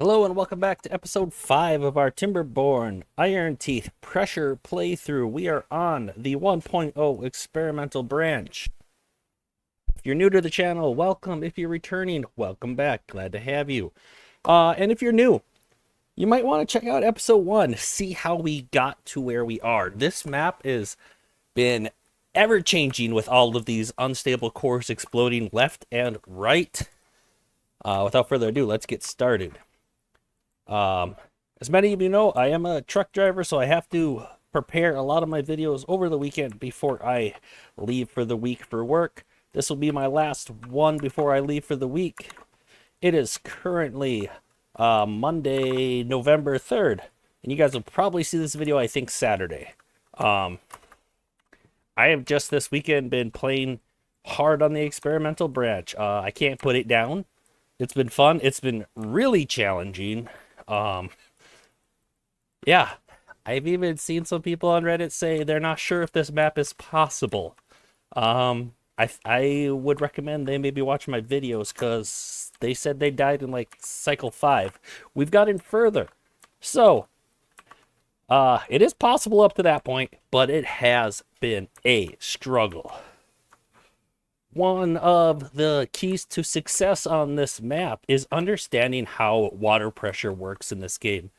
Hello and welcome back to episode 5 of our Timberborn Iron Teeth Pressure playthrough. We are on the 1.0 experimental branch. If you're new to the channel, welcome. If you're returning, welcome back. Glad to have you. And if you're new, you might want to check out episode 1, see how we got to where we are. This map has been ever-changing with all of these unstable cores exploding left and right. Without further ado, let's get started. As many of you know, I am a truck driver, so I have to prepare a lot of my videos over the weekend before I leave for the week for work. This will be my last one before I leave for the week. It is currently Monday, November 3rd, and you guys will probably see this video, I think, Saturday. I have just this weekend been playing hard on the experimental branch. I can't put it down. It's been fun. It's been really challenging. Yeah, I've even seen some people on Reddit say they're not sure if this map is possible. I would recommend they maybe watch my videos because they said they died in like cycle 5. We've gotten further. So, it is possible up to that point, but it has been a struggle. One of the keys to success on this map is understanding how water pressure works in this game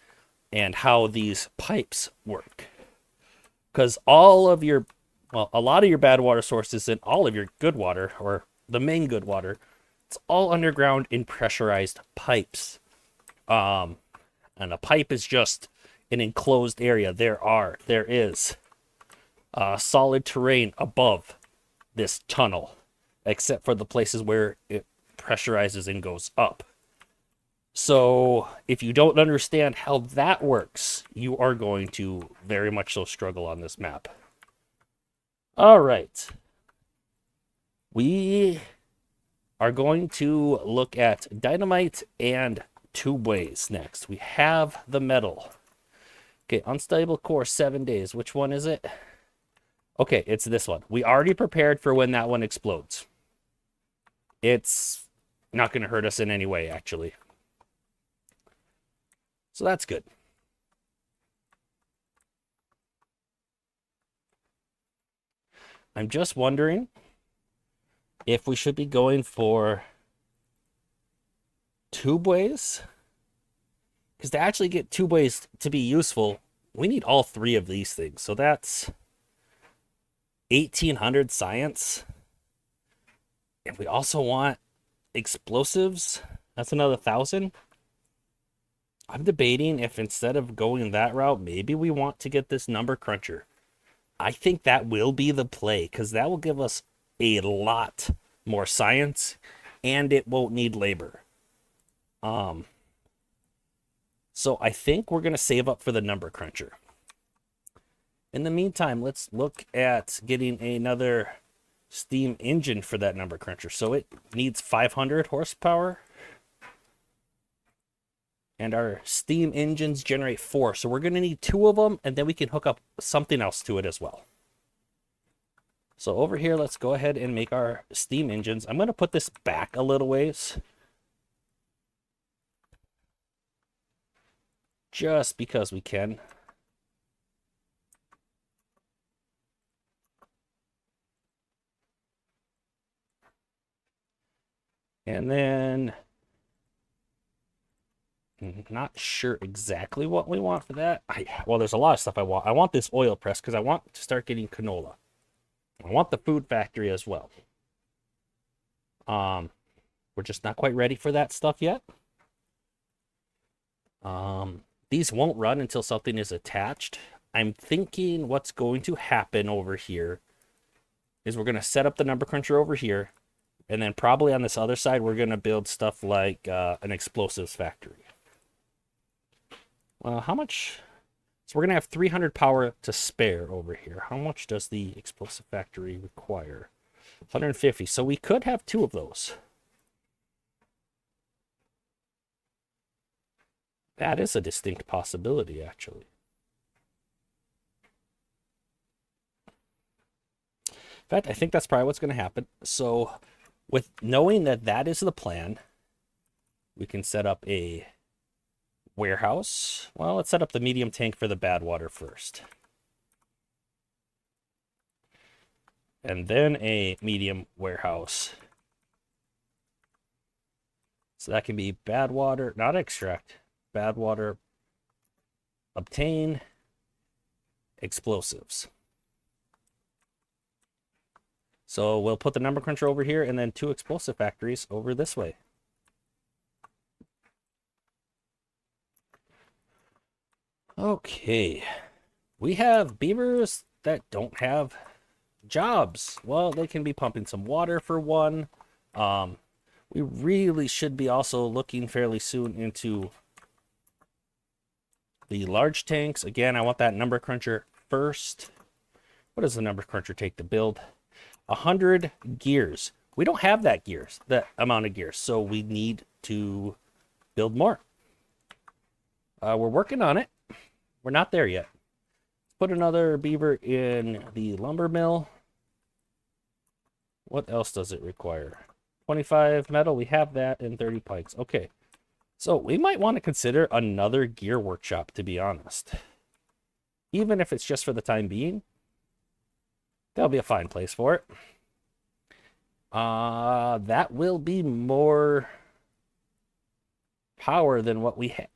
and how these pipes work. Because all of your, well, a lot of your bad water sources and all of your good water, or the main good water, it's all underground in pressurized pipes. And a pipe is just an enclosed area. There is solid terrain above this tunnel, except for the places where it pressurizes and goes up. So if you don't understand how that works, you are going to very much so struggle on this map. All right. We are going to look at dynamite and tubeways next. We have the metal. Okay, unstable core, 7 days. Which one is it? Okay, it's this one. We already prepared for when that one explodes. It's not going to hurt us in any way, actually. So that's good. I'm just wondering if we should be going for tubeways. Because to actually get tubeways to be useful, we need all 3 of these things. So that's 1,800 science. If we also want explosives, that's another 1,000. I'm debating if instead of going that route, maybe we want to get this number cruncher. I think that will be the play because that will give us a lot more science and it won't need labor. So I think we're going to save up for the number cruncher. In the meantime, let's look at getting another steam engine for that number cruncher. So it needs 500 horsepower. And our steam engines generate 4. So we're going to need 2 of them, and then we can hook up something else to it as well. So over here, let's go ahead and make our steam engines. I'm going to put this back a little ways. Just because we can. And then, not sure exactly what we want for that. Well, there's a lot of stuff I want. I want this oil press because I want to start getting canola. I want the food factory as well. We're just not quite ready for that stuff yet. These won't run until something is attached. I'm thinking what's going to happen over here is we're going to set up the number cruncher over here. And then probably on this other side, we're going to build stuff like an explosives factory. How much? So we're going to have 300 power to spare over here. How much does the explosive factory require? 150. So we could have 2 of those. That is a distinct possibility, actually. In fact, I think that's probably what's going to happen. So with knowing that that is the plan, we can set up a warehouse. Well, let's set up the medium tank for the bad water first. And then a medium warehouse. So that can be bad water, not extract, bad water, obtain, explosives. So we'll put the number cruncher over here and then 2 explosive factories over this way. Okay. We have beavers that don't have jobs. Well, they can be pumping some water for one. We really should be also looking fairly soon into the large tanks. Again, I want that number cruncher first. What does the number cruncher take to build? 100 gears. We don't have that amount of gears, so we need to build more. We're working on it. We're not there yet. Let's put another beaver in the lumber mill. What else does it require? 25 metal, we have that, and 30 pikes. Okay, so we might want to consider another gear workshop, to be honest. Even if it's just for the time being, that'll be a fine place for it. That will be more power than what we have.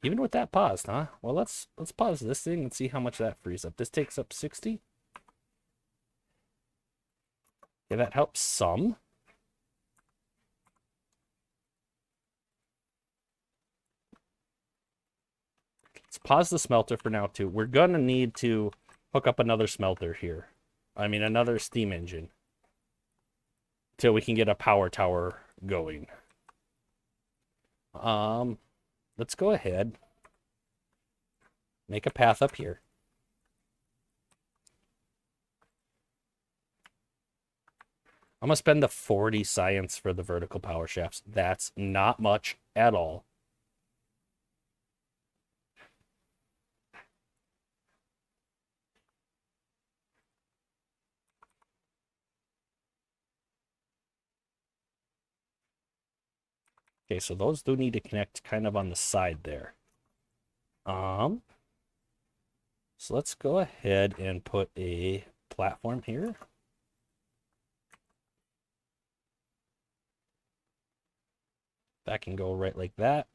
Even with that paused, huh? Well, let's pause this thing and see how much that frees up. This takes up 60. Yeah, that helps some. Let's pause the smelter for now, too. We're gonna need to hook up another smelter here. I mean, another steam engine. Till we can get a power tower going. Let's go ahead. Make a path up here. I'm gonna spend the 40 science for the vertical power shafts. That's not much at all. Okay, so those do need to connect kind of on the side there. So let's go ahead and put a platform here. That can go right like that.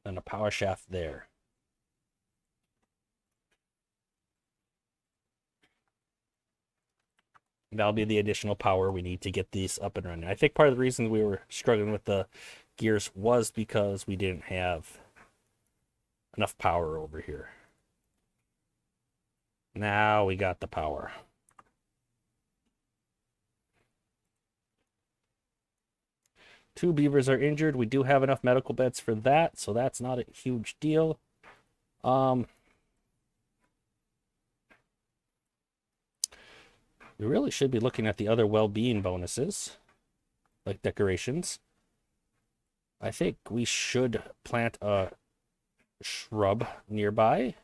And a power shaft there. That'll be the additional power we need to get these up and running. I think part of the reason we were struggling with the gears was because we didn't have enough power over here. Now we got the power. Two beavers are injured. We do have enough medical beds for that, so that's not a huge deal. We really should be looking at the other well-being bonuses, like decorations. I think we should plant a shrub nearby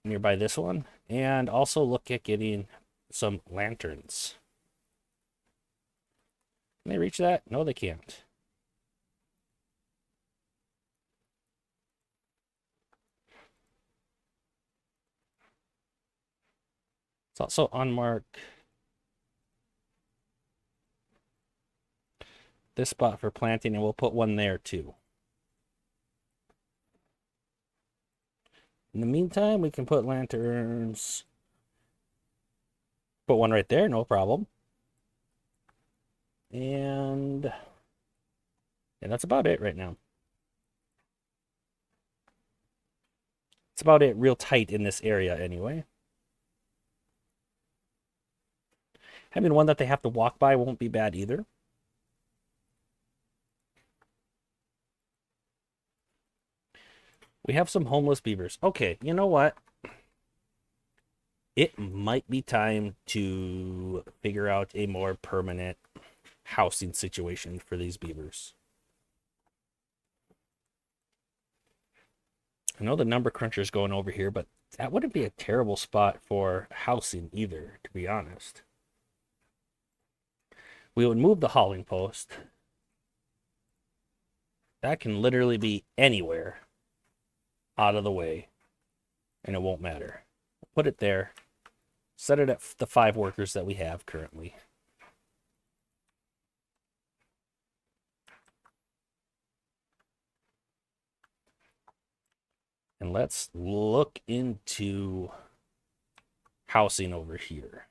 this one, and also look at getting some lanterns. Can they reach that? No, they can't. Let's also unmark this spot for planting, and we'll put one there too. In the meantime, we can put lanterns. Put one right there, no problem. And that's about it right now. It's about it real tight in this area anyway. Having one that they have to walk by won't be bad either. We have some homeless beavers. Okay, you know what? It might be time to figure out a more permanent housing situation for these beavers. I know the number cruncher is going over here, but That wouldn't be a terrible spot for housing either, to be honest. We would move the hauling post. That can literally be anywhere out of the way, and it won't matter. Put it there. Set it at the 5 workers that we have currently. And let's look into housing over here.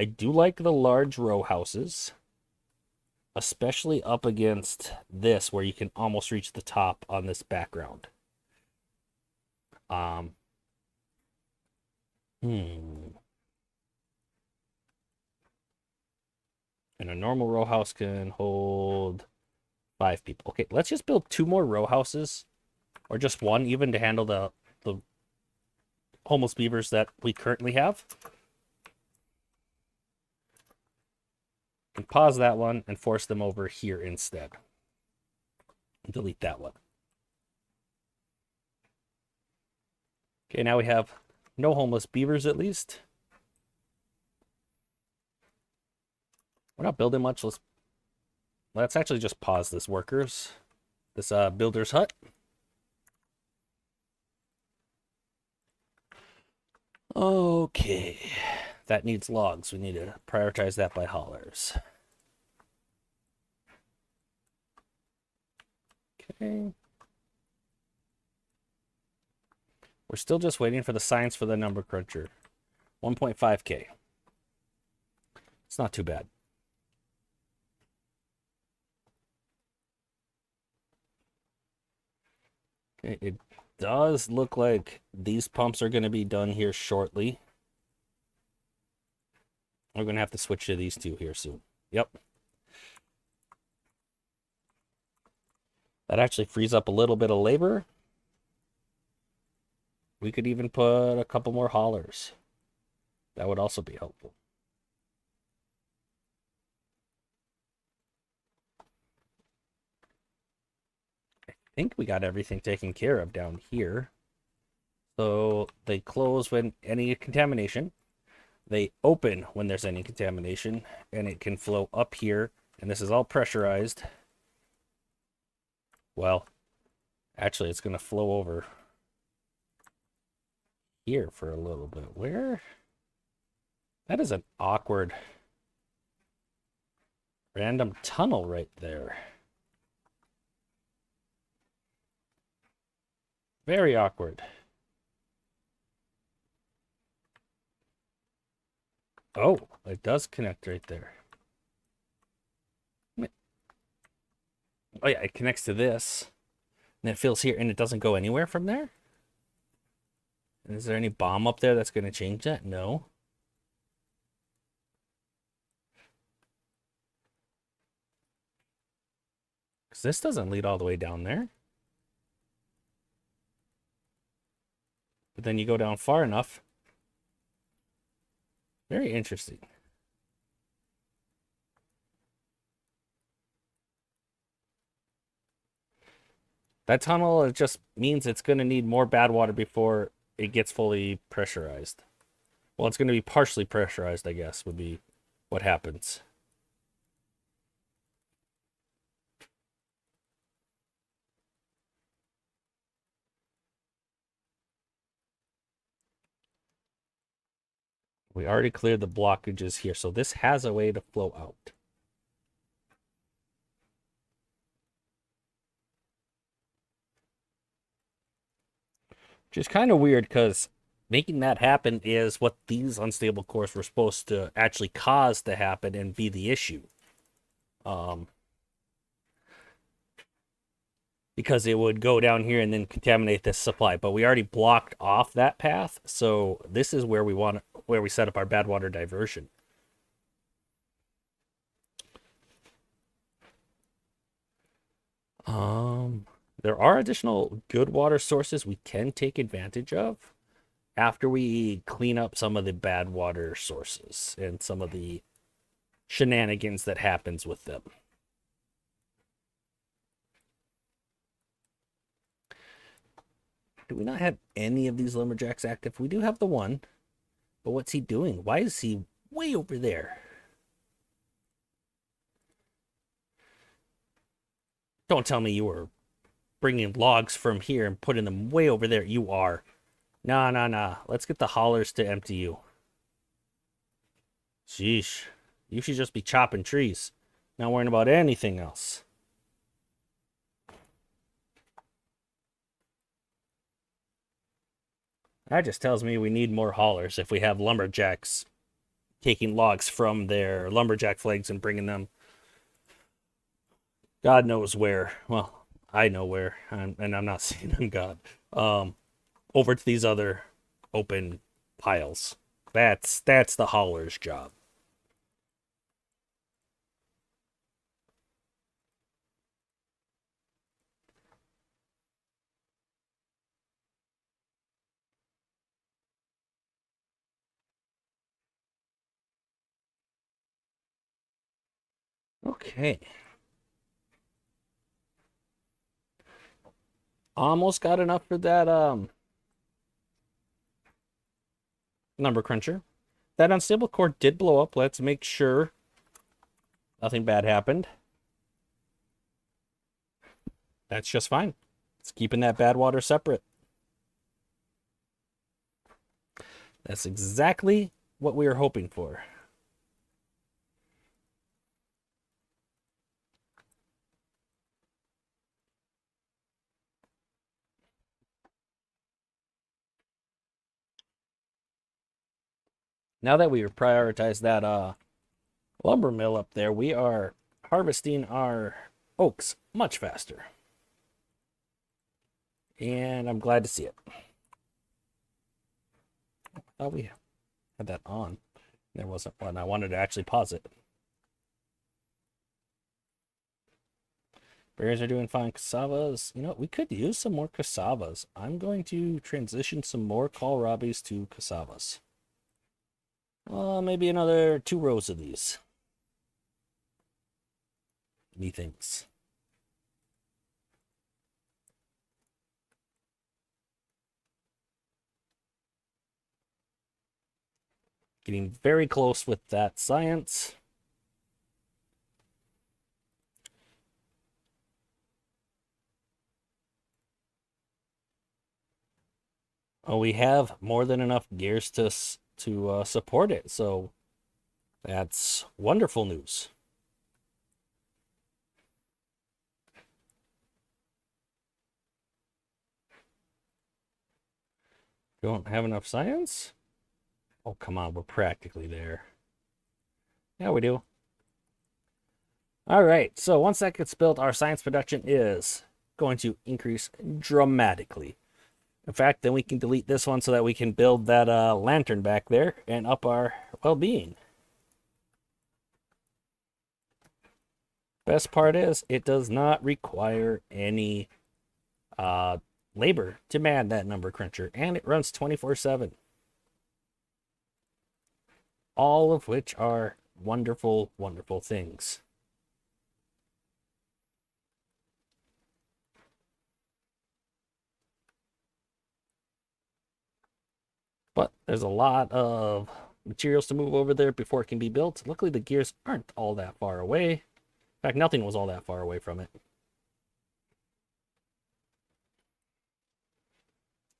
I do like the large row houses, especially up against this where you can almost reach the top on this background. And a normal row house can hold 5 people. Okay, let's just build 2 more row houses, or just 1 even, to handle the homeless beavers that we currently have. And pause that one and force them over here instead. Delete that one. Okay, now we have no homeless beavers at least. We're not building much. Let's actually just pause this builder's hut. Okay, that needs logs. We need to prioritize that by haulers. Okay. We're still just waiting for the signs for the number cruncher. 1.5K. It's not too bad. Okay, it does look like these pumps are going to be done here shortly. We're going to have to switch to these 2 here soon. Yep. That actually frees up a little bit of labor. We could even put a couple more haulers. That would also be helpful. I think we got everything taken care of down here. So they close when any contamination. They open when there's any contamination, and it can flow up here. And this is all pressurized. Well, actually, it's going to flow over here for a little bit. Where? That is an awkward random tunnel right there. Very awkward. Oh, it does connect right there. Oh yeah, it connects to this. And it fills here, and it doesn't go anywhere from there? And is there any bomb up there that's going to change that? No. Because this doesn't lead all the way down there. But then you go down far enough. Very interesting. That tunnel, it just means it's going to need more bad water before it gets fully pressurized. Well, it's going to be partially pressurized, I guess, would be what happens. We already cleared the blockages here, so this has a way to flow out. Which is kind of weird, because making that happen is what these unstable cores were supposed to actually cause to happen and be the issue. Because it would go down here and then contaminate this supply. But we already blocked off that path, so this is where we set up our bad water diversion. There are additional good water sources we can take advantage of after we clean up some of the bad water sources and some of the shenanigans that happens with them. Do we not have any of these lumberjacks active? We do have the one. But what's he doing? Why is he way over there? Don't tell me you were bringing logs from here and putting them way over there. You are. Nah, nah, nah. Let's get the haulers to empty you. Sheesh. You should just be chopping trees. Not worrying about anything else. That just tells me we need more haulers if we have lumberjacks taking logs from their lumberjack flags and bringing them God knows where. Well, I know where, and I'm not saying I'm God. Over to these other open piles. That's the hauler's job. Okay. Almost got enough for that number cruncher. That unstable core did blow up. Let's make sure nothing bad happened. That's just fine. It's keeping that bad water separate. That's exactly what we were hoping for. Now that we prioritize that lumber mill up there, we are harvesting our oaks much faster. And I'm glad to see it. I thought we had that on. There wasn't one. I wanted to actually pause it. Berries are doing fine. Cassavas, you know, we could use some more cassavas. I'm going to transition some more kohlrabis to cassavas. Maybe another 2 rows of these. Methinks. Getting very close with that science. Oh, we have more than enough gears to support it, so that's wonderful news. Don't have enough science? Oh, come on, we're practically there. Yeah, we do. All right, so once that gets built, our science production is going to increase dramatically. In fact, then we can delete this one so that we can build that lantern back there and up our well-being. Best part is it does not require any labor to man that number cruncher, and it runs 24/7. All of which are wonderful, wonderful things. But there's a lot of materials to move over there before it can be built. Luckily, the gears aren't all that far away. In fact, nothing was all that far away from it.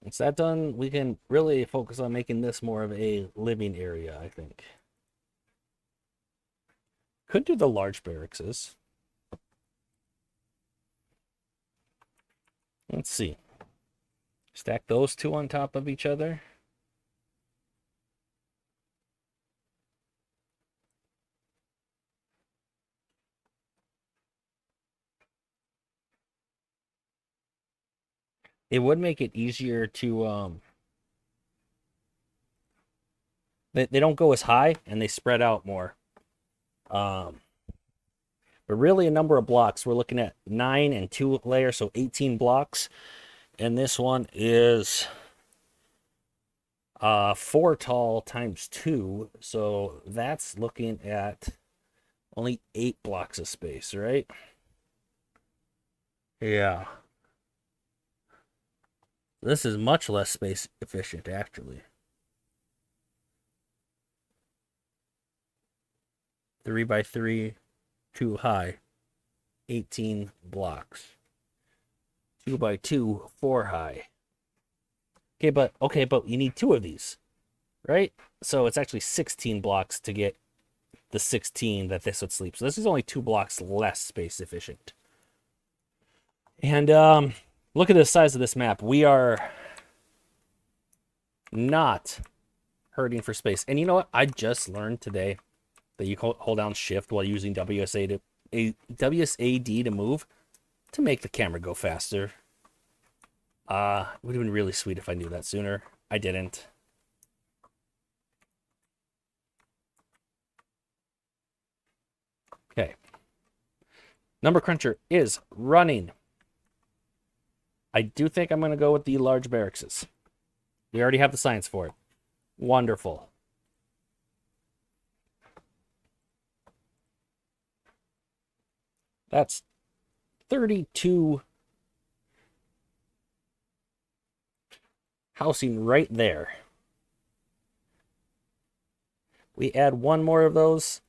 Once that's done, we can really focus on making this more of a living area, I think. Could do the large barracks. Let's see. Stack those 2 on top of each other. It would make it easier to they don't go as high and they spread out more. But really a number of blocks. We're looking at 9 and 2 layers, so 18 blocks. And this one is 4 tall times 2. So that's looking at only 8 blocks of space, right? Yeah. This is much less space efficient, actually. 3x3, 2 high, 18 blocks. 2x2, 4 high. Okay, but you need 2 of these, right? So it's actually 16 blocks to get the 16 that this would sleep. So this is only 2 blocks less space efficient. And look at the size of this map. We are not hurting for space. And you know what? I just learned today that you hold down shift while using WSAD to move to make the camera go faster. It would have been really sweet if I knew that sooner. I didn't. Okay. Number cruncher is running. I do think I'm going to go with the large barracks. We already have the science for it. Wonderful. That's 32 housing right there. We add 1 more of those,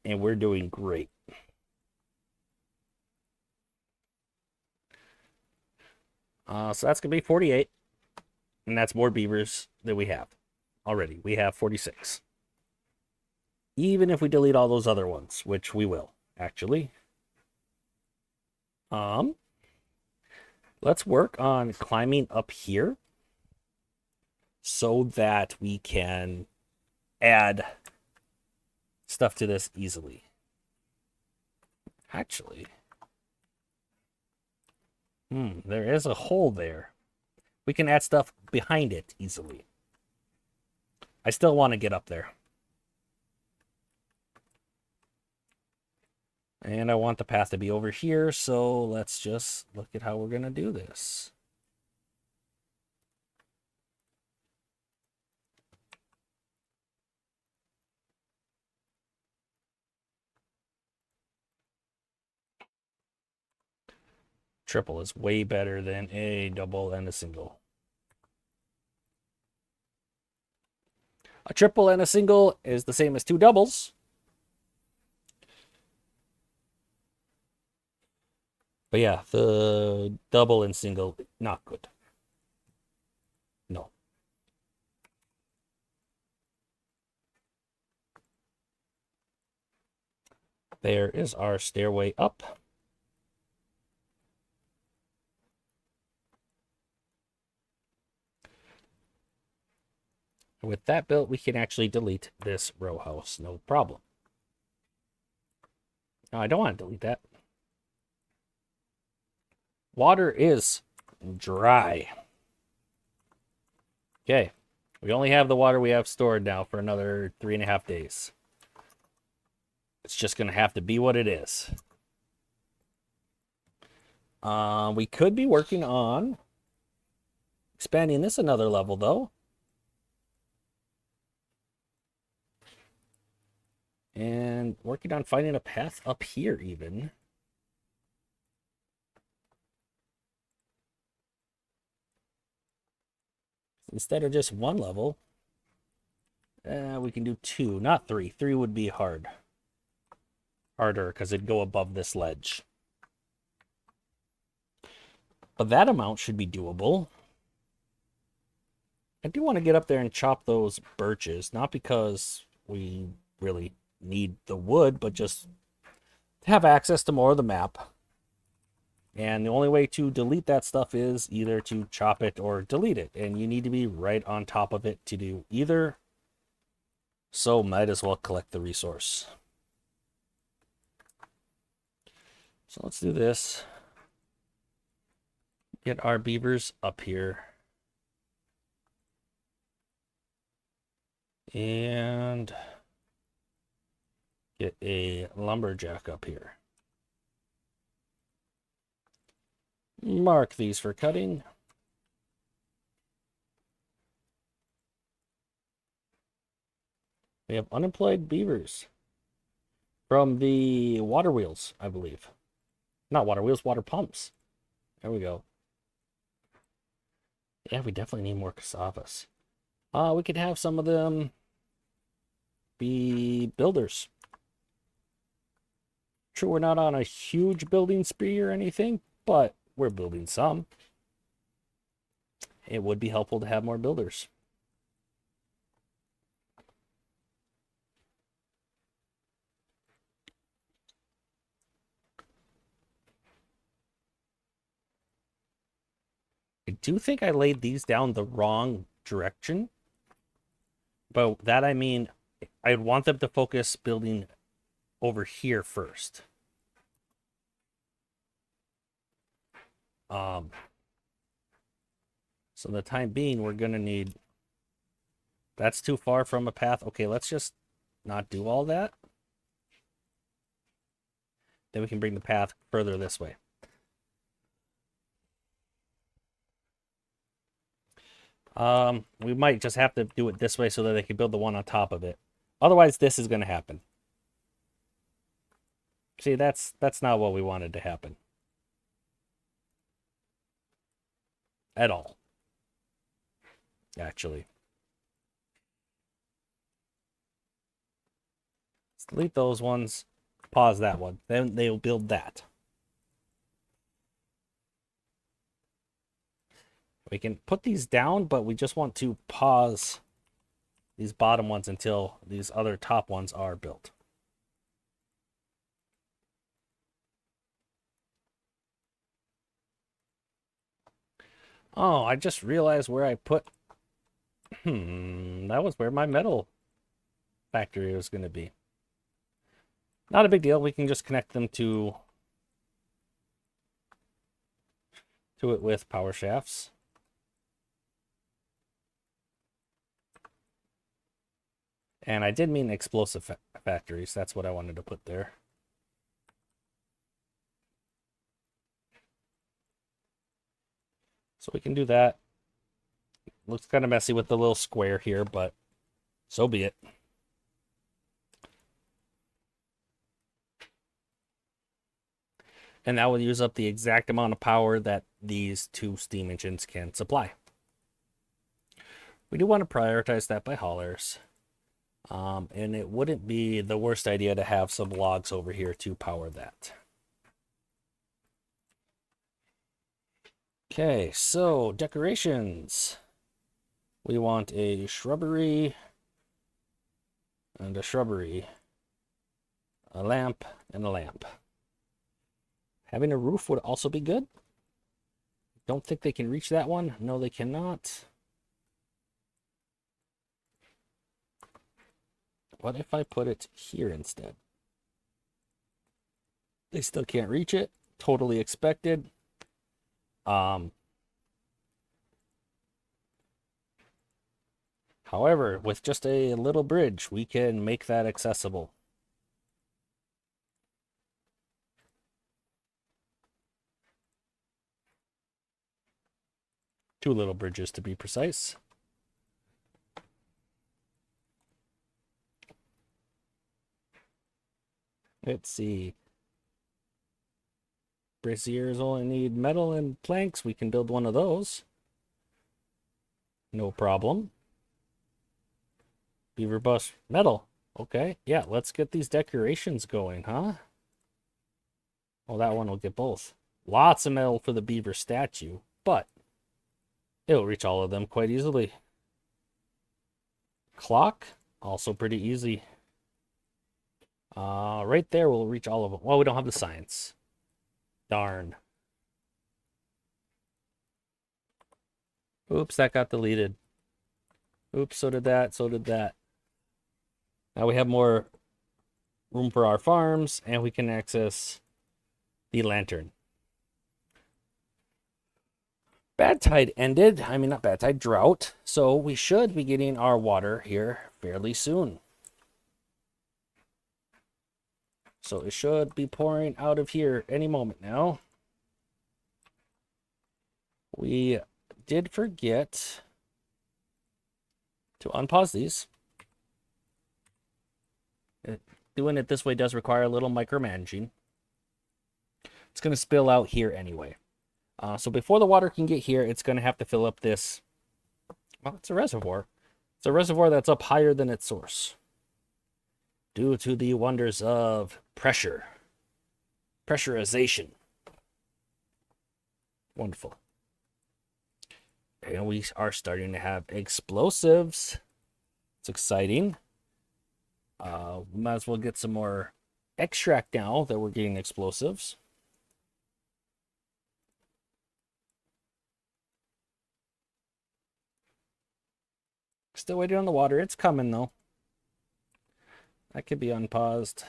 and we're doing great. So that's going to be 48, and that's more beavers than we have already. We have 46. Even if we delete all those other ones, which we will, actually. Let's work on climbing up here so that we can add stuff to this easily. Actually, there is a hole there. We can add stuff behind it easily. I still want to get up there. And I want the path to be over here, so let's just look at how we're going to do this. Triple is way better than a double and a single. A triple and a single is the same as 2 doubles. But yeah, the double and single, not good. No. There is our stairway up. With that built, we can actually delete this row house, no problem. No, I don't want to delete that. Water is dry. Okay, we only have the water we have stored now for another 3.5 days. It's just going to have to be what it is. We could be working on expanding this another level, though. And working on finding a path up here, even. Instead of just 1 level, we can do 2, not 3. 3 would be harder, because it'd go above this ledge. But that amount should be doable. I do want to get up there and chop those birches, not because we really need the wood, but just to have access to more of the map. And the only way to delete that stuff is either to chop it or delete it. And you need to be right on top of it to do either. So might as well collect the resource. So let's do this. Get our beavers up here. And get a lumberjack up here. Mark these for cutting. We have unemployed beavers from the water wheels, I believe. Not water wheels, water pumps. There we go. Yeah, we definitely need more cassavas. We could have some of them be builders. True, we're not on a huge building spree or anything, but we're building some. It would be helpful to have more builders. I do think I laid these down the wrong direction. But that I mean, I'd want them to focus building over here first. So the time being, we're going to need... That's too far from a path. Okay, let's just not do all that. Then we can bring the path further this way. We might just have to do it this way so that they can build the one on top of it. Otherwise, this is going to happen. See, that's not what we wanted to happen. At all. Actually. Let's delete those ones. Pause that one. Then they'll build that. We can put these down, but we just want to pause these bottom ones until these other top ones are built. Oh, I just realized where I put... that was where my metal factory was going to be. Not a big deal. We can just connect them to it with power shafts. And I did mean explosive factories. That's what I wanted to put there. So we can do that. Looks kind of messy with the little square here, but so be it. And that will use up the exact amount of power that these two steam engines can supply. We do want to prioritize that by haulers. And it wouldn't be the worst idea to have some logs over here to power that. Okay, so decorations. We want a shrubbery and a shrubbery, a lamp and a lamp. Having a roof would also be good. Don't think they can reach that one. No, they cannot. What if I put it here instead? They still can't reach it. Totally expected. However, with just a little bridge, we can make that accessible. Two little bridges to be precise. Let's see. Braziers only need metal and planks. We can build one of those. No problem. Beaver bus metal. Okay, yeah, let's get these decorations going, huh? Well, that one will get both. Lots of metal for the beaver statue, but it'll reach all of them quite easily. Clock, also pretty easy. Right there we'll reach all of them. Well, we don't have the science. Darn. Oops, that got deleted. Oops, so did that, so did that. Now we have more room for our farms, and we can access the lantern. Bad tide ended. I mean, not bad tide, drought. So we should be getting our water here fairly soon. So it should be pouring out of here any moment now. We did forget to unpause these. Doing it this way does require a little micromanaging. It's going to spill out here anyway. So before the water can get here, it's going to have to fill up this. Well, it's a reservoir. It's a reservoir that's up higher than its source, due to the wonders of pressurization. Wonderful. And we are starting to have explosives. It's exciting. We might as well get some more extract now that we're getting explosives. Still waiting on the water. It's coming, though. That could be unpaused.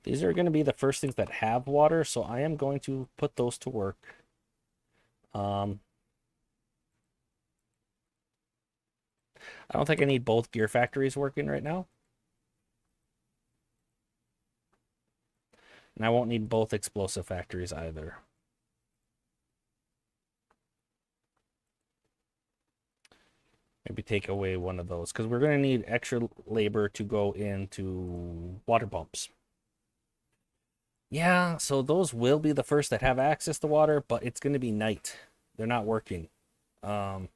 These are going to be the first things that have water, so I am going to put those to work. I don't think I need both gear factories working right now. And I won't need both explosive factories either. Maybe take away one of those, because we're going to need extra labor to go into water pumps. Yeah, so those will be the first that have access to water, but it's going to be night. They're not working. And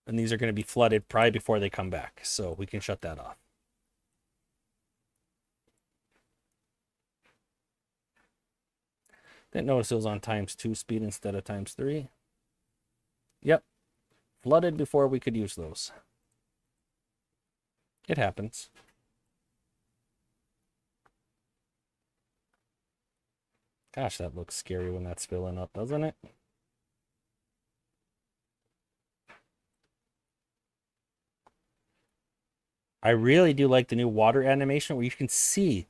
these are going to be flooded probably before they come back, so we can shut that off. Didn't notice it was on ×2 speed instead of ×3. Yep. Flooded before we could use those. It happens. Gosh, that looks scary when that's filling up, doesn't it? I really do like the new water animation where you can see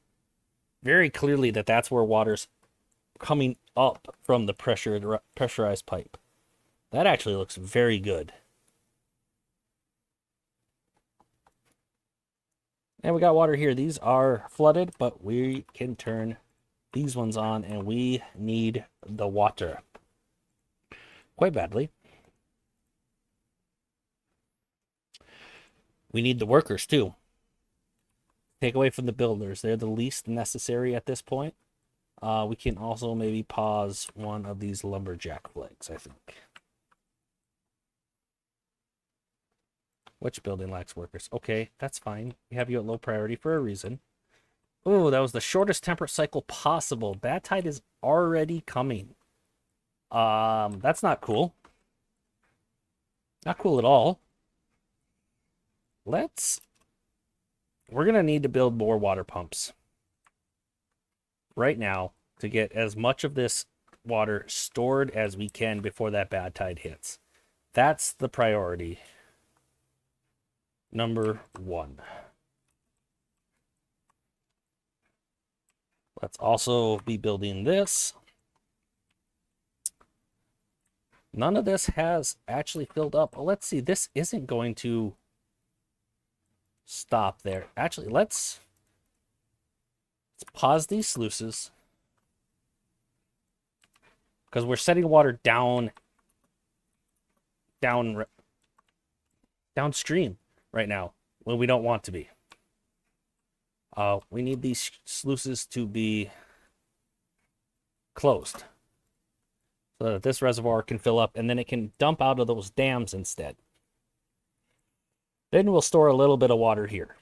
very clearly that that's where water's coming up from the pressurized pipe. That actually looks very good. And we got water here. These are flooded, but we can turn these ones on, and we need the water quite badly. We need the workers too. Take away from the builders. They're the least necessary at this point. We can also maybe pause one of these lumberjack flags, I think. Which building lacks workers? Okay, that's fine. We have you at low priority for a reason. Oh, that was the shortest temperate cycle possible. Bad tide is already coming. That's not cool. Not cool at all. We're gonna need to build more water pumps right now to get as much of this water stored as we can before that bad tide hits. That's the priority. Number 1. Let's also be building this. None of this has actually filled up. Well, let's see. This isn't going to stop there. Actually, let's pause these sluices, because we're setting water downstream right now when we don't want to be. We need these sluices to be closed so that this reservoir can fill up, and then it can dump out of those dams instead. Then we'll store a little bit of water here.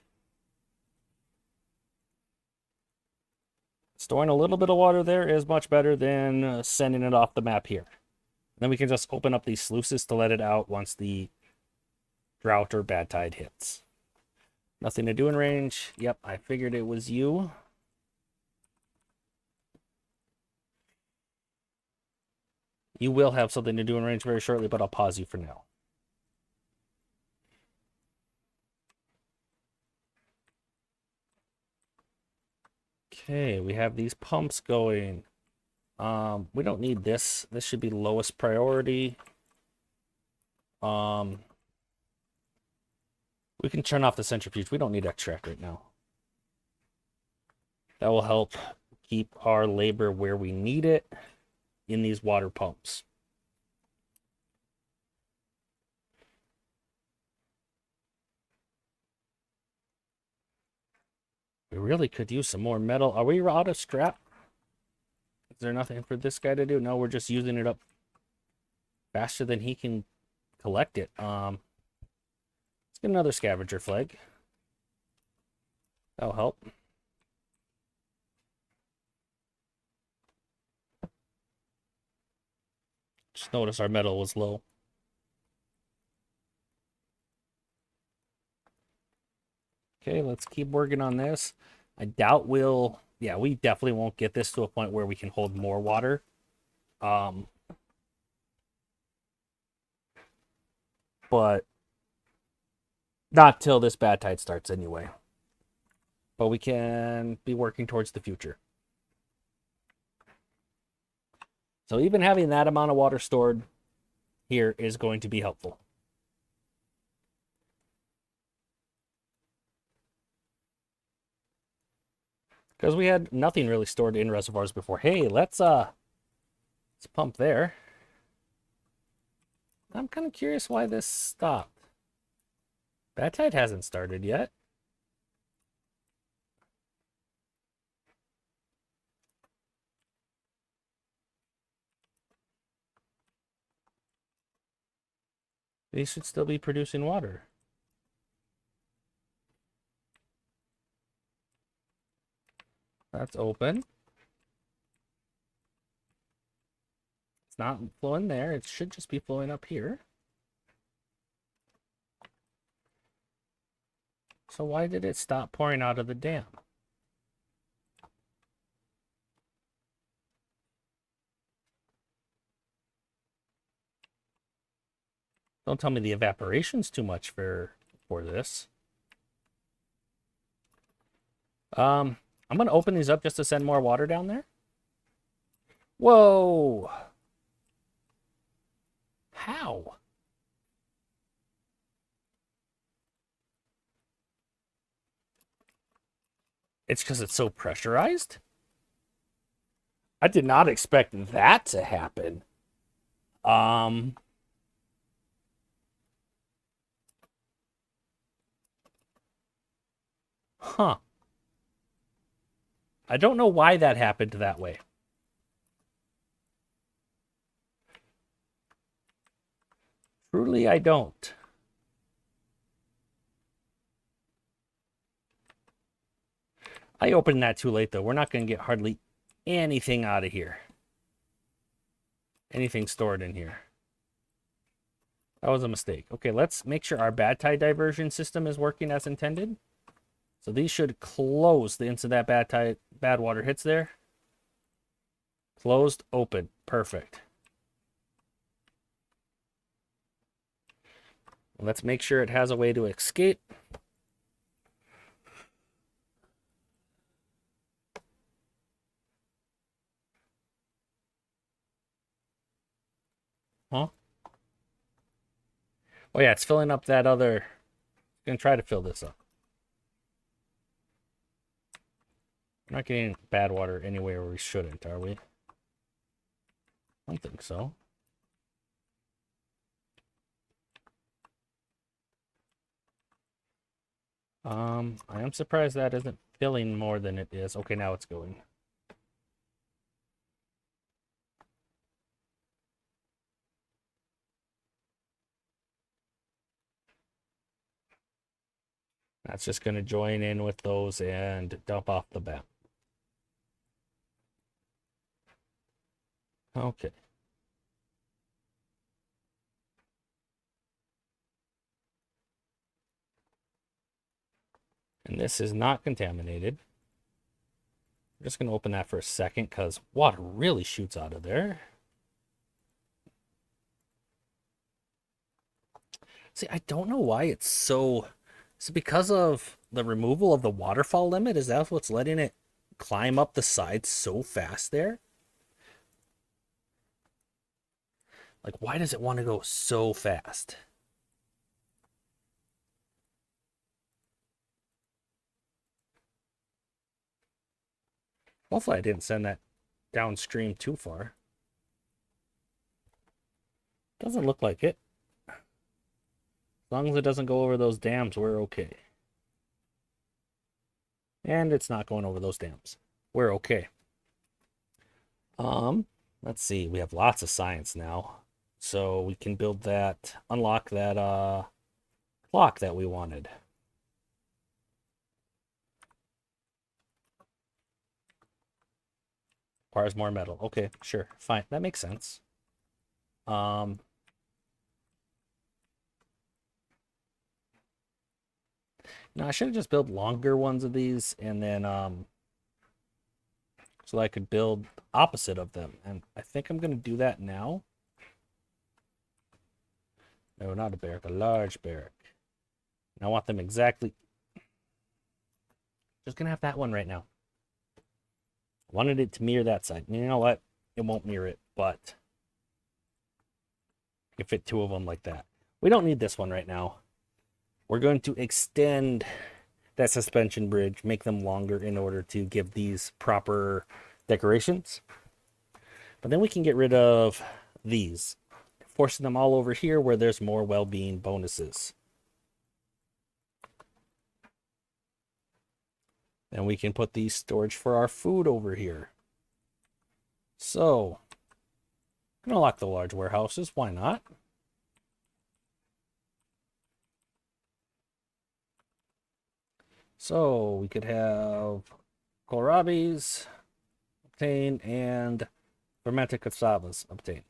Storing a little bit of water there is much better than sending it off the map here. Then we can just open up these sluices to let it out once the drought or bad tide hits. Nothing to do in range. Yep, I figured it was you. You will have something to do in range very shortly, but I'll pause you for now. Okay, we have these pumps going. We don't need this. This should be lowest priority. We can turn off the centrifuge. We don't need extract right now. That will help keep our labor where we need it in these water pumps. We really could use some more metal. Are we out of scrap? Is there nothing for this guy to do? No, we're just using it up faster than he can collect it. Let's get another scavenger flag. That'll help. Just notice our metal was low. Okay, let's keep working on this. I doubt we'll... Yeah, we definitely won't get this to a point where we can hold more water. But not till this bad tide starts anyway. But we can be working towards the future. So even having that amount of water stored here is going to be helpful. Because we had nothing really stored in reservoirs before. Hey, let's pump there. I'm kind of curious why this stopped. Bad tide hasn't started yet. These should still be producing water. That's open. It's not flowing there. It should just be flowing up here. So why did it stop pouring out of the dam? Don't tell me the evaporation's too much for this. I'm gonna open these up just to send more water down there. Whoa! How? It's because it's so pressurized? I did not expect that to happen. Huh. I don't know why that happened that way. Truly, I don't. I opened that too late, though. We're not going to get hardly anything out of here. Anything stored in here. That was a mistake. Okay, let's make sure our bad tide diversion system is working as intended. So these should close the instant that bad water hits there. Closed, open. Perfect. Let's make sure it has a way to escape. Huh? Oh yeah, it's filling up that other... It's going to try to fill this up. We're not getting bad water anywhere where we shouldn't, are we? I don't think so. I am surprised that isn't filling more than it is. Okay, now it's going. That's just going to join in with those and dump off the bat. Okay. And this is not contaminated. I'm just going to open that for a second because water really shoots out of there. See, I don't know why it's so... Is it because of the removal of the waterfall limit? Is that what's letting it climb up the sides so fast there? Like, why does it want to go so fast? Hopefully I didn't send that downstream too far. Doesn't look like it. As long as it doesn't go over those dams, we're okay. And it's not going over those dams. We're okay. Let's see. We have lots of science now. So we can build that, unlock that clock that we wanted. Requires more metal. Okay, sure. Fine. That makes sense. No, I should have just built longer ones of these and then so I could build opposite of them. And I think I'm going to do that now. No, not a barrack, a large barrack. And I want them exactly. Just going to have that one right now. I wanted it to mirror that side. You know what? It won't mirror it, but you can fit two of them like that. We don't need this one right now. We're going to extend that suspension bridge, make them longer in order to give these proper decorations. But then we can get rid of these, forcing them all over here where there's more well-being bonuses. And we can put the storage for our food over here. So, I'm gonna lock the large warehouses. Why not? So we could have kohlrabies obtain and fermented cassavas obtain.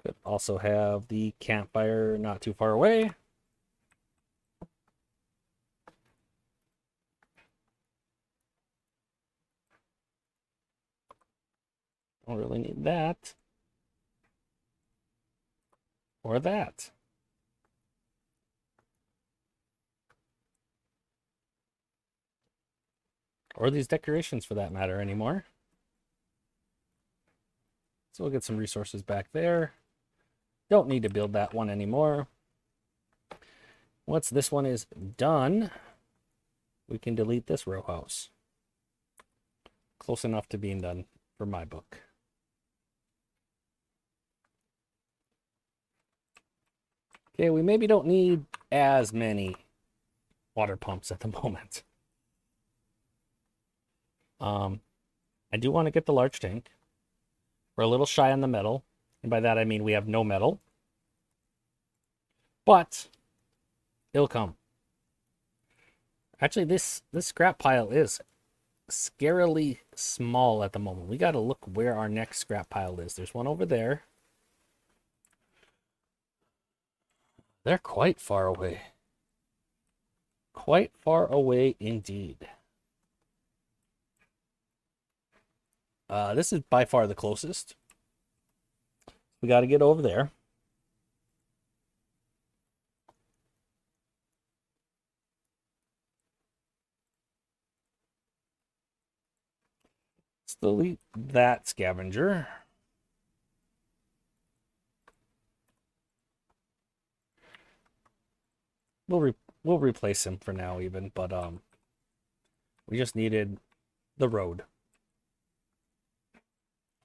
Could also have the campfire not too far away. Don't really need that. Or that. Or these decorations for that matter anymore. So we'll get some resources back there. Don't need to build that one anymore. Once this one is done, we can delete this row house. Close enough to being done for my book. Okay, we maybe don't need as many water pumps at the moment. I do want to get the large tank. We're a little shy on the metal, and by that I mean we have no metal. But it'll come. Actually, this scrap pile is scarily small at the moment. We got to look where our next scrap pile is. There's one over there. They're quite far away. Quite far away indeed. This is by far the closest. We got to get over there. Let's delete that scavenger. We'll replace him for now even, but we just needed the road.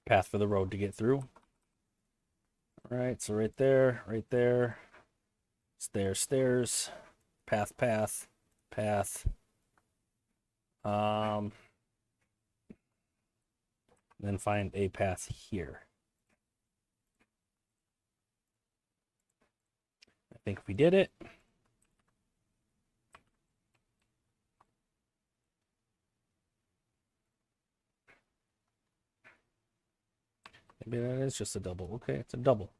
Path for the road to get through. All right, so right there, stairs, path. Then find a path here. I think we did it. Maybe that is just a double. Okay, it's a double.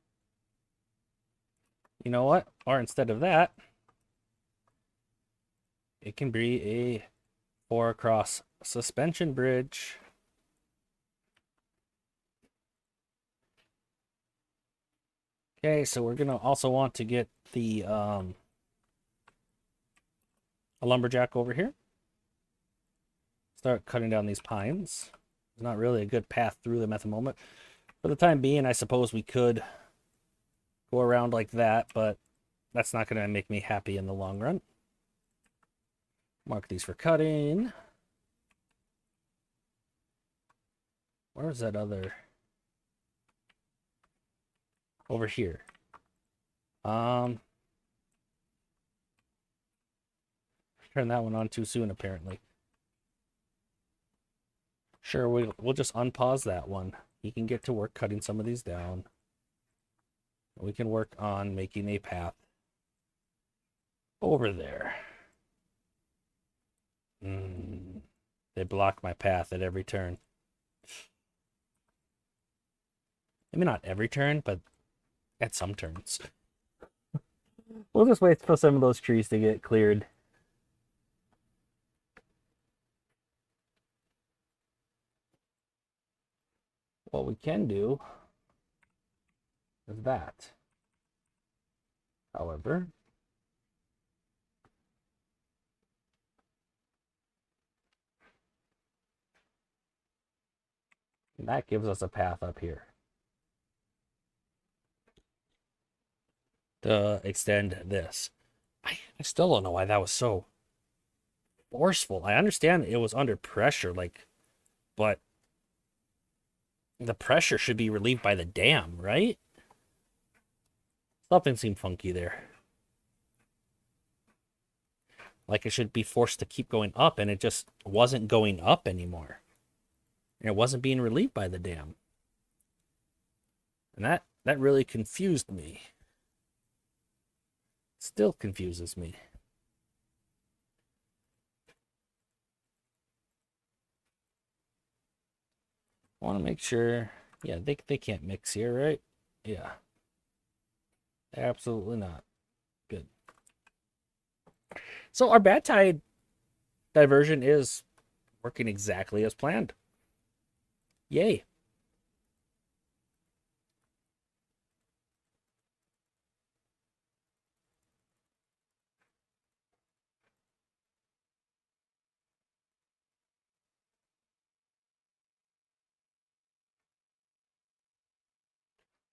You know what? Or instead of that, it can be a 4-across suspension bridge. Okay, so we're gonna also want to get the a lumberjack over here. Start cutting down these pines. There's not really a good path through them at the moment. For the time being, I suppose we could go around like that, but that's not going to make me happy in the long run. Mark these for cutting. Where's that other? Over here. Um, Turn that one on too soon, apparently. Sure, we'll just unpause that one. He can get to work cutting some of these down. We can work on making a path over there. They block my path at every turn. Maybe not every turn, but at some turns. We'll just wait for some of those trees to get cleared. What we can do is that. However, that gives us a path up here to extend this. I still don't know why that was so forceful. I understand it was under pressure, but the pressure should be relieved by the dam, right? Something seemed funky there. Like it should be forced to keep going up, and it just wasn't going up anymore. And it wasn't being relieved by the dam. And that really confused me. Still confuses me. I want to make sure. Yeah, they can't mix here, right? Yeah. Absolutely not. Good. So our bad tide diversion is working exactly as planned. Yay.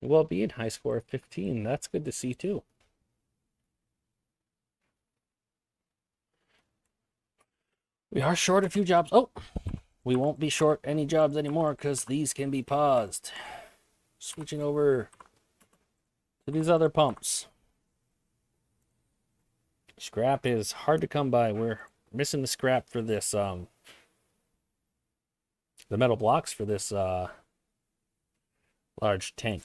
Well-being high score of 15. That's good to see too. We are short a few jobs. Oh, we won't be short any jobs anymore because these can be paused. Switching over to these other pumps. Scrap is hard to come by. We're missing the scrap for this, the metal blocks for this large tank.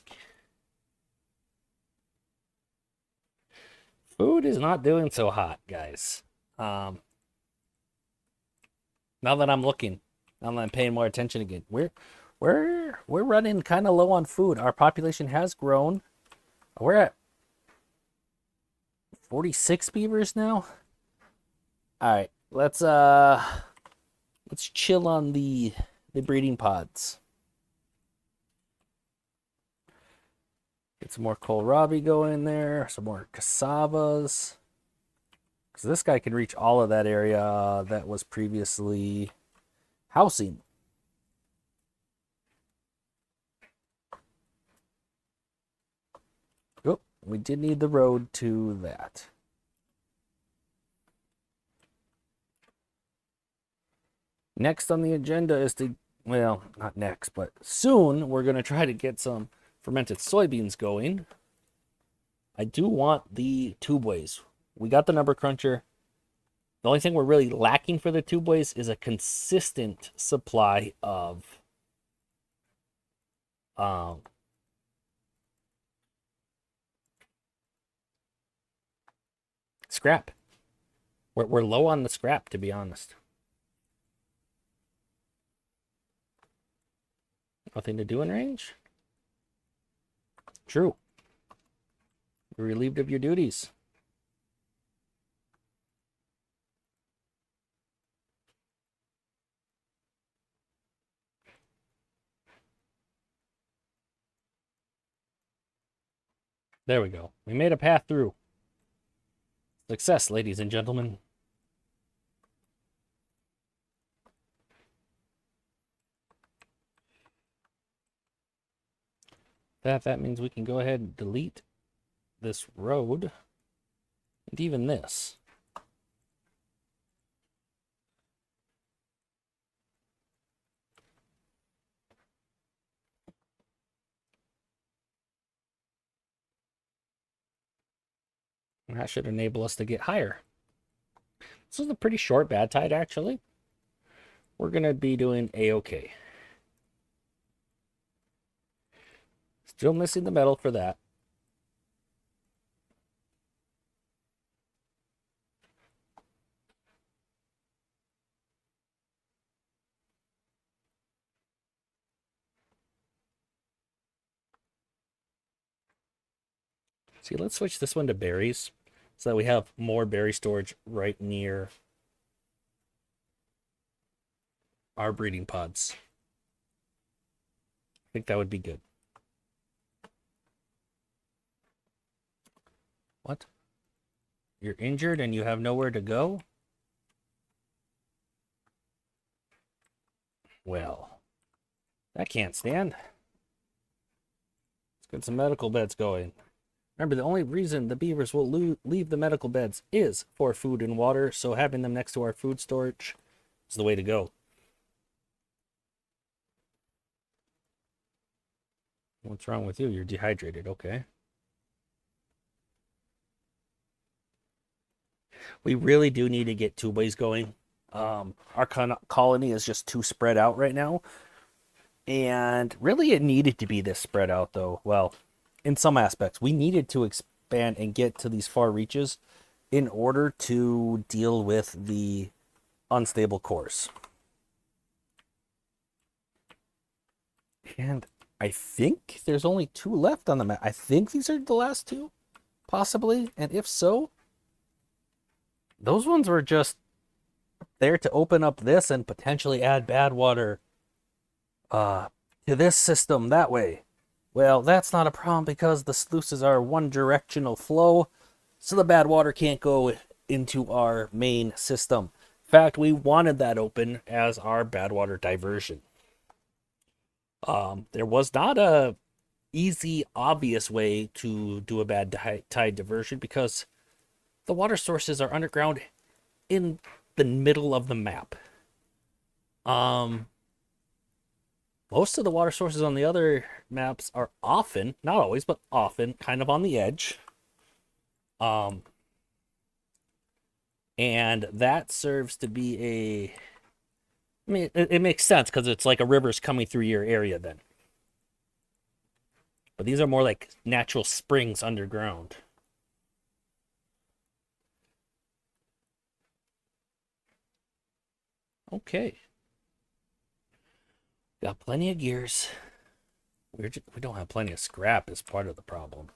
Food is not doing so hot, guys. Now that I'm looking, now that I'm paying more attention again, we're running kind of low on food. Our population has grown. We're at 46 beavers now. All right, let's chill on the breeding pods. Get some more kohlrabi going there, some more cassavas. Because this guy can reach all of that area that was previously housing. Oh, we did need the road to that. Next on the agenda is to, well, not next, but soon we're going to try to get some fermented soybeans going. I do want the tubeways. We got the number cruncher. The only thing we're really lacking for the tubeways is a consistent supply of scrap. We're low on the scrap, to be honest. Nothing to do in range? True. You're relieved of your duties. There we go. We made a path through. Success, ladies and gentlemen. That means we can go ahead and delete this road and even this. And that should enable us to get higher. This is a pretty short bad tide, actually. We're going to be doing A-OK. Still missing the metal for that. See, let's switch this one to berries so that we have more berry storage right near our breeding pods. I think that would be good. What? You're injured and you have nowhere to go? Well, that can't stand. Let's get some medical beds going. Remember, the only reason the beavers will leave the medical beds is for food and water, so having them next to our food storage is the way to go. What's wrong with you? You're dehydrated. Okay. We really do need to get tubeways going. Our colony is just too spread out right now. And really it needed to be this spread out, though. Well, in some aspects, we needed to expand and get to these far reaches in order to deal with the unstable cores. And I think there's only 2 left on the map. I think these are the last 2, possibly. And if so, those ones were just there to open up this and potentially add bad water to this system that way. Well, that's not a problem because the sluices are one directional flow, so the bad water can't go into our main system. In fact, we wanted that open as our bad water diversion. There was not a easy, obvious way to do a bad tide diversion because the water sources are underground in the middle of the map. Most of the water sources on the other maps are often, not always, but often, kind of on the edge. And that serves to be a... I mean, it makes sense because it's like a river's coming through your area then. But these are more like natural springs underground. Okay. Got plenty of gears. We don't have plenty of scrap is part of the problem.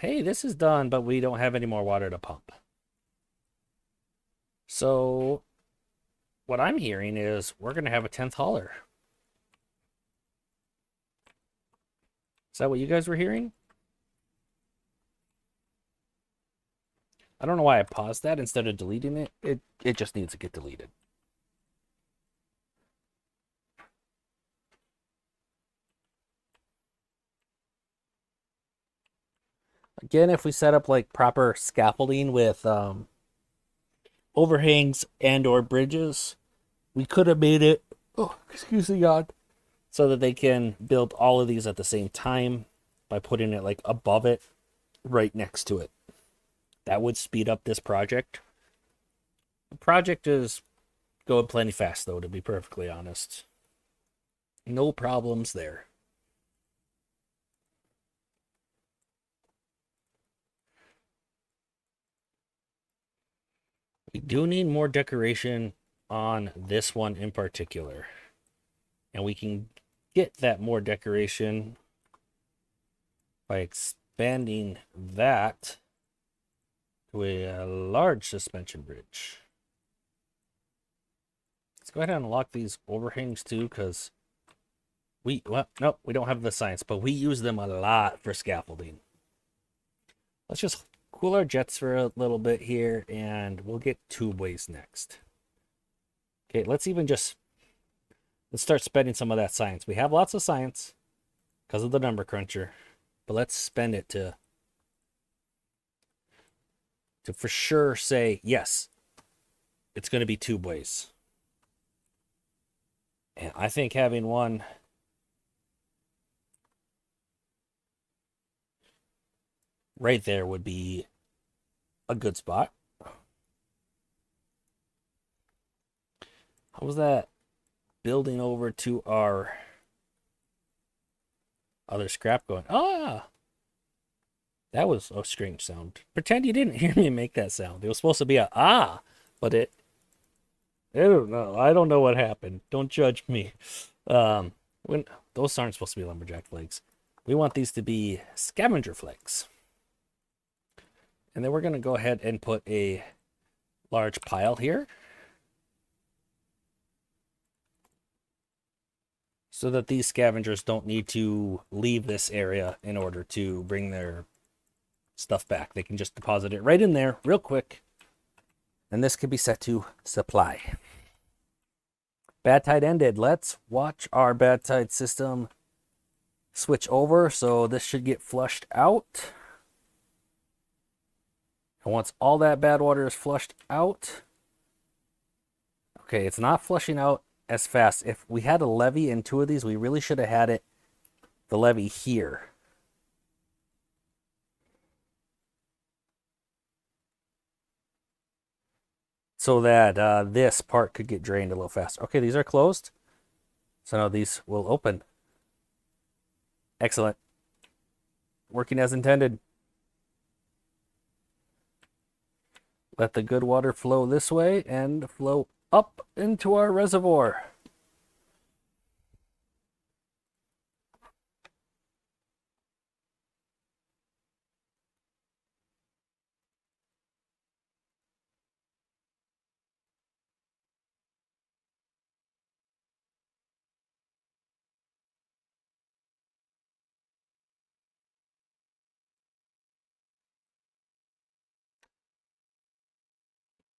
Hey, this is done, but we don't have any more water to pump. So, what I'm hearing is we're going to have a 10th hauler. Is that what you guys were hearing? I don't know why I paused that instead of deleting it. It just needs to get deleted. Again, if we set up like proper scaffolding with overhangs and or bridges, we could have made it, oh, excuse me, God, so that they can build all of these at the same time by putting it like above it, right next to it. That would speed up this project. The project is going plenty fast, though, to be perfectly honest. No problems there. We do need more decoration on this one in particular. And we can get that more decoration by expanding that to a large suspension bridge. Let's go ahead and unlock these overhangs too, because we don't have the science, but we use them a lot for scaffolding. Let's just cool our jets for a little bit here, and we'll get tubeways next. Okay, let's start spending some of that science. We have lots of science because of the number cruncher, but let's spend it to for sure say, yes, it's going to be tubeways. And I think having one right there would be a good spot. How was that building over to our other scrap going? Ah, that was a strange sound. Pretend you didn't hear me make that sound. It was supposed to be a ah, but I don't know. I don't know what happened. Don't judge me. When those aren't supposed to be lumberjack flakes. We want these to be scavenger flakes. And then we're going to go ahead and put a large pile here, so that these scavengers don't need to leave this area in order to bring their stuff back. They can just deposit it right in there real quick. And this can be set to supply. Bad tide ended. Let's watch our bad tide system switch over. So this should get flushed out. And once all that bad water is flushed out, okay, it's not flushing out as fast. If we had a levee in two of these, we really should have had the levee here. So that this part could get drained a little faster. Okay, these are closed. So now these will open. Excellent. Working as intended. Let the good water flow this way and flow up into our reservoir.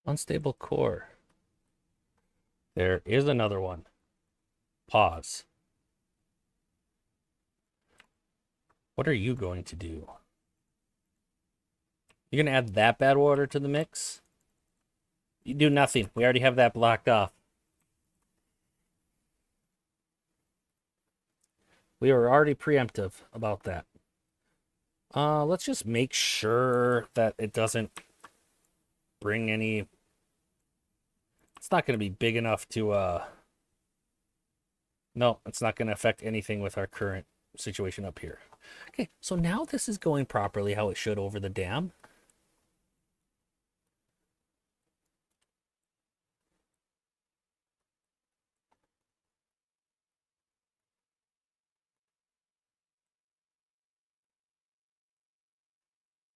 Unstable core. There is another one. Pause. What are you going to do? You're going to add that bad water to the mix? You do nothing. We already have that blocked off. We were already preemptive about that. Let's just make sure that it doesn't bring any... It's not going to be big enough to... No, it's not going to affect anything with our current situation up here. Okay, so now this is going properly how it should over the dam.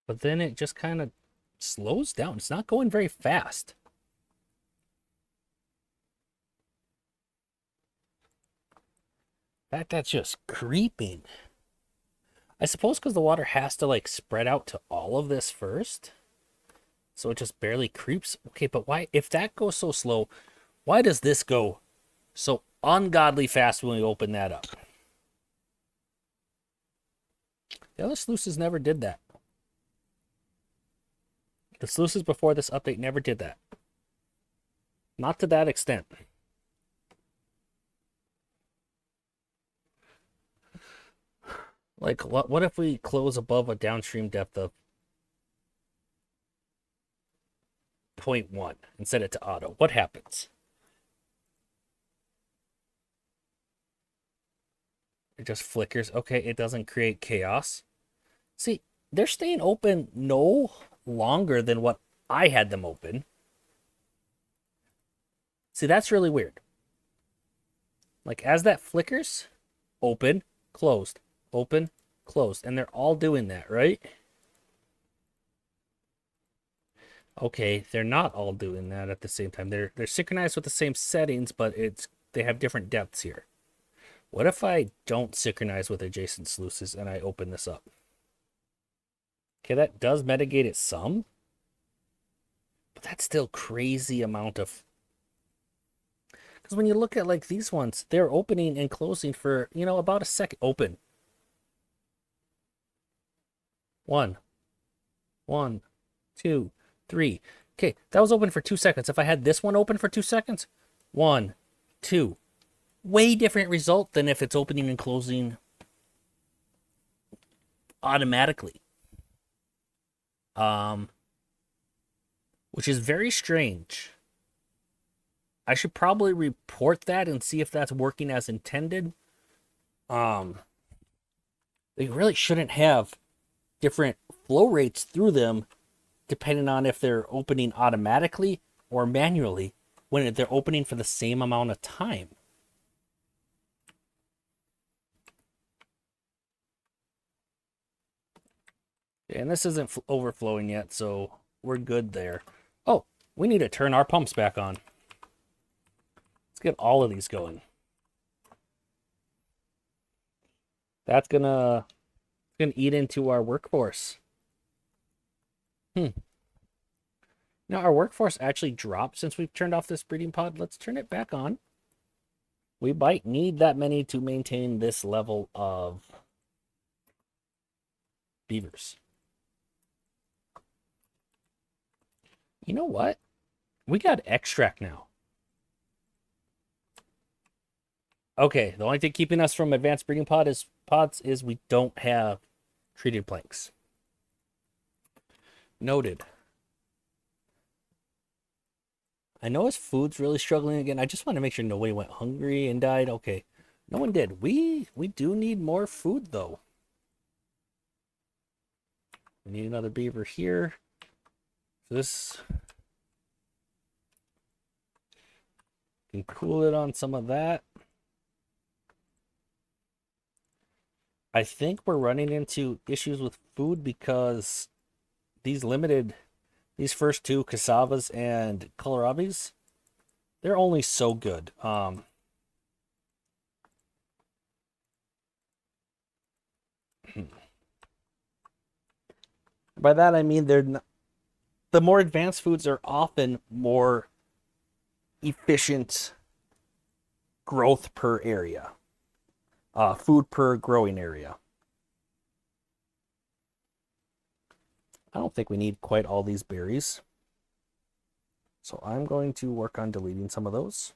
But then it just kind of slows down. It's not going very fast. In fact, that's just creeping. I suppose because the water has to like spread out to all of this first. So it just barely creeps. Okay, but why, if that goes so slow, why does this go so ungodly fast when we open that up? The other sluices never did that. The sluices before this update never did that. Not to that extent. Like, what if we close above a downstream depth of 0.1 and set it to auto? What happens? It just flickers. Okay, it doesn't create chaos. See, they're staying open no longer than what I had them open. See, that's really weird. Like, as that flickers, open, closed, open, closed. And they're all doing that, right? Okay, they're not all doing that at the same time. They're synchronized with the same settings, but they have different depths here. What if I don't synchronize with adjacent sluices and I open this up? Okay, that does mitigate it some. But that's still crazy amount of... Because when you look at like these ones, they're opening and closing for, you know, about a second. Open. One, 2, 3. Okay, that was open for 2 seconds. If I had this one open for 2 seconds, 1, 2. Way different result than if it's opening and closing automatically. Um, which is very strange. I should probably report that and see if that's working as intended. Um, they really shouldn't have different flow rates through them depending on if they're opening automatically or manually when they're opening for the same amount of time. And this isn't overflowing yet, so we're good there. Oh, we need to turn our pumps back on. Let's get all of these going. That's gonna eat into our workforce. Now our workforce actually dropped since we've turned off this breeding pod. Let's turn it back on. We might need that many to maintain this level of beavers. You know what? We got extract now. Okay, the only thing keeping us from advanced breeding pods is we don't have treated planks. Noted. I know his food's really struggling again. I just want to make sure nobody went hungry and died. Okay, no one did. We do need more food though. We need another beaver here. So this can cool it on some of that. I think we're running into issues with food because these first two, cassavas and kohlrabies, they're only so good. By that I mean the more advanced foods are often more efficient growth per area, food per growing area. I don't think we need quite all these berries. So I'm going to work on deleting some of those.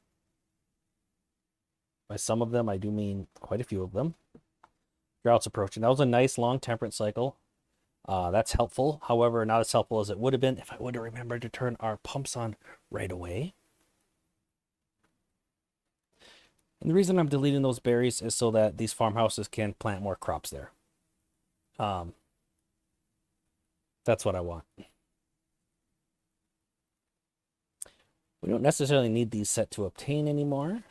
By some of them, I do mean quite a few of them. Drought's approaching. That was a nice long temperance cycle. That's helpful. However, not as helpful as it would have been if I would have remembered to turn our pumps on right away. And the reason I'm deleting those berries is so that these farmhouses can plant more crops there. That's what I want. We don't necessarily need these set to obtain anymore.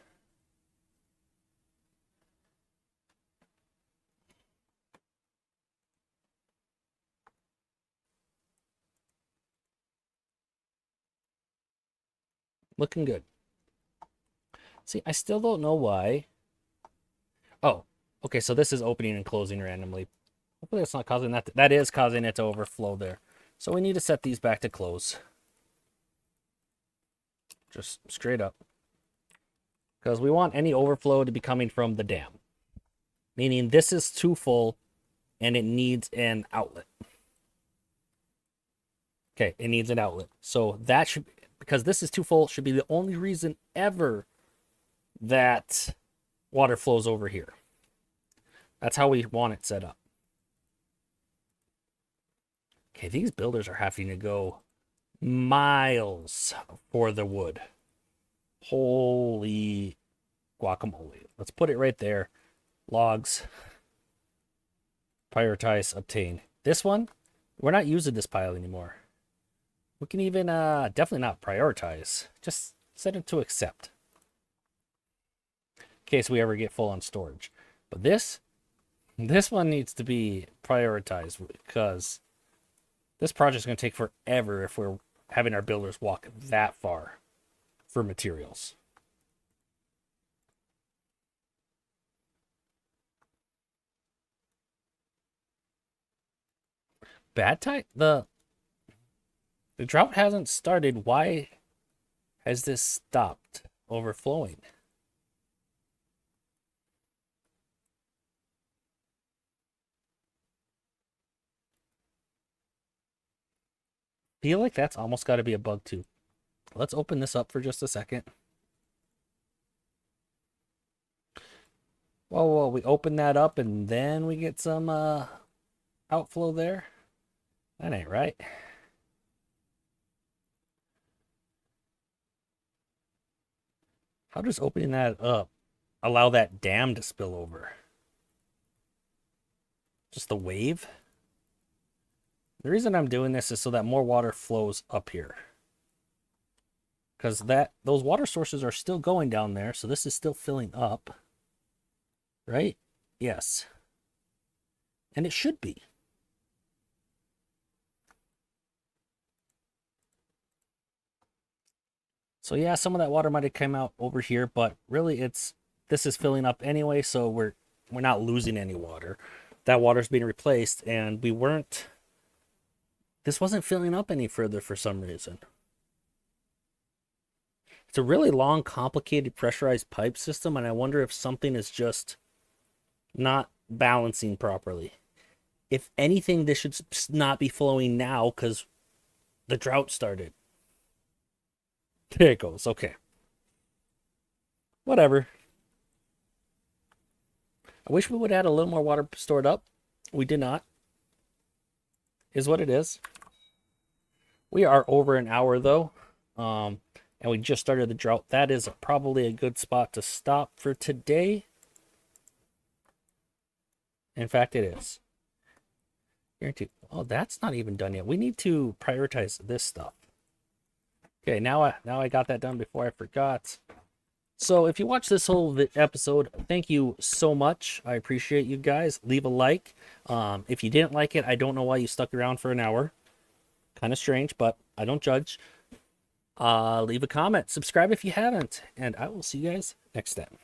Looking good. See, I still don't know why. Oh, okay, so this is opening and closing randomly. Hopefully it's not causing that. That is causing it to overflow there. So we need to set these back to close. Just straight up. Because we want any overflow to be coming from the dam. Meaning this is too full and it needs an outlet. Okay, it needs an outlet. So that should, because this is too full, should be the only reason ever that water flows over here. That's how we want it set up. Okay, these builders are having to go miles for the wood. Holy guacamole. Let's put it right there. Logs. Prioritize, obtain. This one, we're not using this pile anymore. We can even definitely not prioritize. Just set it to accept. In case we ever get full on storage. But this one needs to be prioritized because this project is going to take forever if we're having our builders walk that far for materials. Bad time? The drought hasn't started. Why has this stopped overflowing? Feel like that's almost got to be a bug too. Let's open this up for just a second. Whoa, we open that up and then we get some outflow there. That ain't right. How does opening that up allow that dam to spill over? Just the wave? The reason I'm doing this is so that more water flows up here. Because those water sources are still going down there, so this is still filling up. Right? Yes. And it should be. So yeah, some of that water might have come out over here, but really this is filling up anyway, so we're not losing any water. That water's being replaced, and this wasn't filling up any further for some reason. It's a really long, complicated pressurized pipe system, and I wonder if something is just not balancing properly. If anything, this should not be flowing now because the drought started. There it goes. Okay. Whatever. I wish we would add a little more water stored up. We did not. Is what it is. We are over an hour though. And we just started the drought. That is probably a good spot to stop for today. In fact, it is. Guaranteed. Oh, that's not even done yet. We need to prioritize this stuff. Okay, now I got that done before I forgot. So if you watch this whole episode, thank you so much. I appreciate you guys. Leave a like. If you didn't like it, I don't know why you stuck around for an hour. Kind of strange, but I don't judge. Leave a comment. Subscribe if you haven't. And I will see you guys next time.